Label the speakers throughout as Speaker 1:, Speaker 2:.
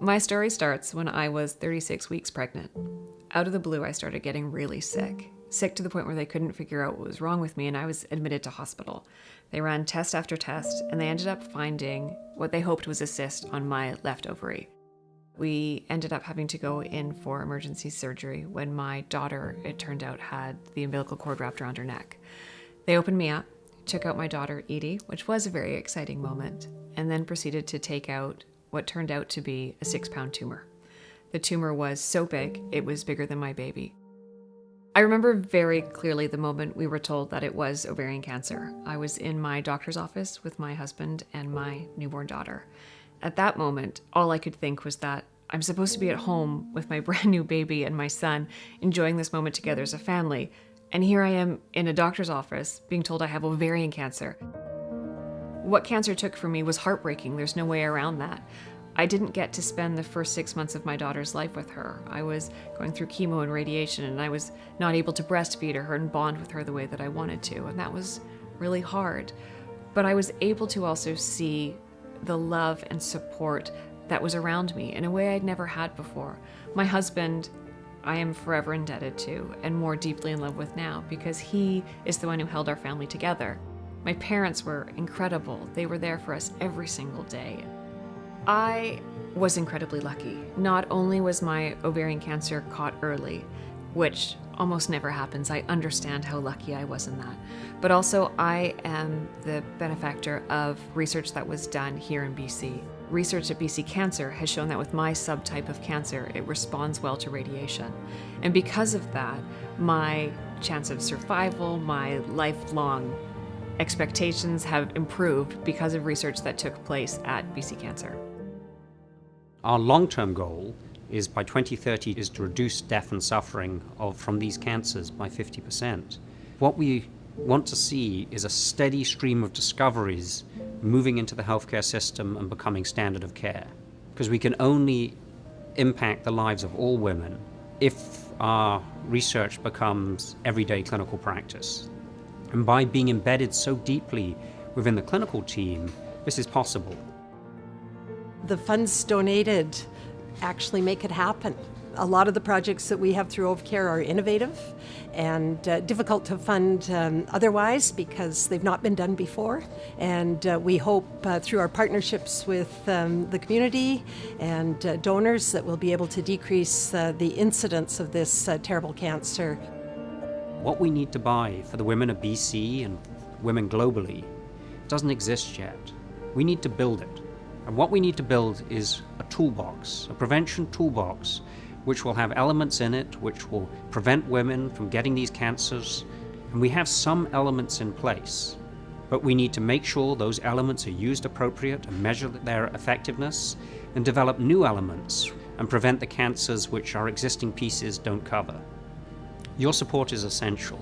Speaker 1: My story starts when I was 36 weeks pregnant. Out of the blue, I started getting really sick. Sick to the point where they couldn't figure out what was wrong with me, and I was admitted to hospital. They ran test after test, and they ended up finding what they hoped was a cyst on my left ovary. We ended up having to go in for emergency surgery when my daughter, it turned out, had the umbilical cord wrapped around her neck. They opened me up, took out my daughter, Edie, which was a very exciting moment, and then proceeded to take out what turned out to be a 6-pound tumor. The tumor was so big, it was bigger than my baby. I remember very clearly the moment we were told that it was ovarian cancer. I was in my doctor's office with my husband and my newborn daughter. At that moment, all I could think was that I'm supposed to be at home with my brand new baby and my son, enjoying this moment together as a family. And here I am in a doctor's office being told I have ovarian cancer. What cancer took for me was heartbreaking. There's no way around that. I didn't get to spend the first 6 months of my daughter's life with her. I was going through chemo and radiation, and I was not able to breastfeed her and bond with her the way that I wanted to, and that was really hard. But I was able to also see the love and support that was around me in a way I'd never had before. My husband, I am forever indebted to and more deeply in love with now because he is the one who held our family together. My parents were incredible. They were there for us every single day. I was incredibly lucky. Not only was my ovarian cancer caught early, which almost never happens. I understand how lucky I was in that. But also I am the benefactor of research that was done here in BC. Research at BC Cancer has shown that with my subtype of cancer, it responds well to radiation. And because of that, my chance of survival, my lifelong expectations have improved because of research that took place at BC Cancer.
Speaker 2: Our long-term goal is by 2030 is to reduce death and suffering from these cancers by 50%. What we want to see is a steady stream of discoveries moving into the healthcare system and becoming standard of care. Because we can only impact the lives of all women if our research becomes everyday clinical practice. And by being embedded so deeply within the clinical team, this is possible.
Speaker 3: The funds donated actually make it happen. A lot of the projects that we have through OVCare are innovative and difficult to fund otherwise because they've not been done before. And we hope through our partnerships with the community and donors that we'll be able to decrease the incidence of this terrible cancer.
Speaker 2: What we need to buy for the women of BC and women globally doesn't exist yet. We need to build it. And what we need to build is a toolbox, a prevention toolbox, which will have elements in it which will prevent women from getting these cancers. And we have some elements in place, but we need to make sure those elements are used appropriate and measure their effectiveness and develop new elements and prevent the cancers which our existing pieces don't cover. Your support is essential.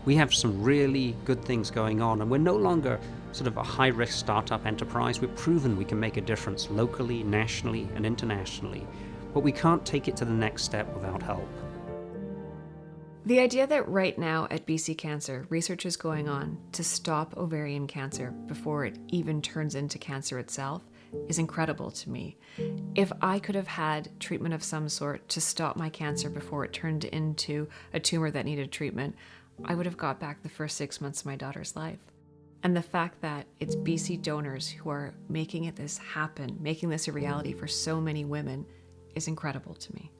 Speaker 2: We have some really good things going on, and we're no longer sort of a high-risk startup enterprise. We've proven we can make a difference locally, nationally, and internationally, but we can't take it to the next step without help.
Speaker 1: The idea that right now at BC Cancer, research is going on to stop ovarian cancer before it even turns into cancer itself is incredible to me. If I could have had treatment of some sort to stop my cancer before it turned into a tumor that needed treatment, I would have got back the first 6 months of my daughter's life. And the fact that it's BC donors who are making this happen, making this a reality for so many women, is incredible to me.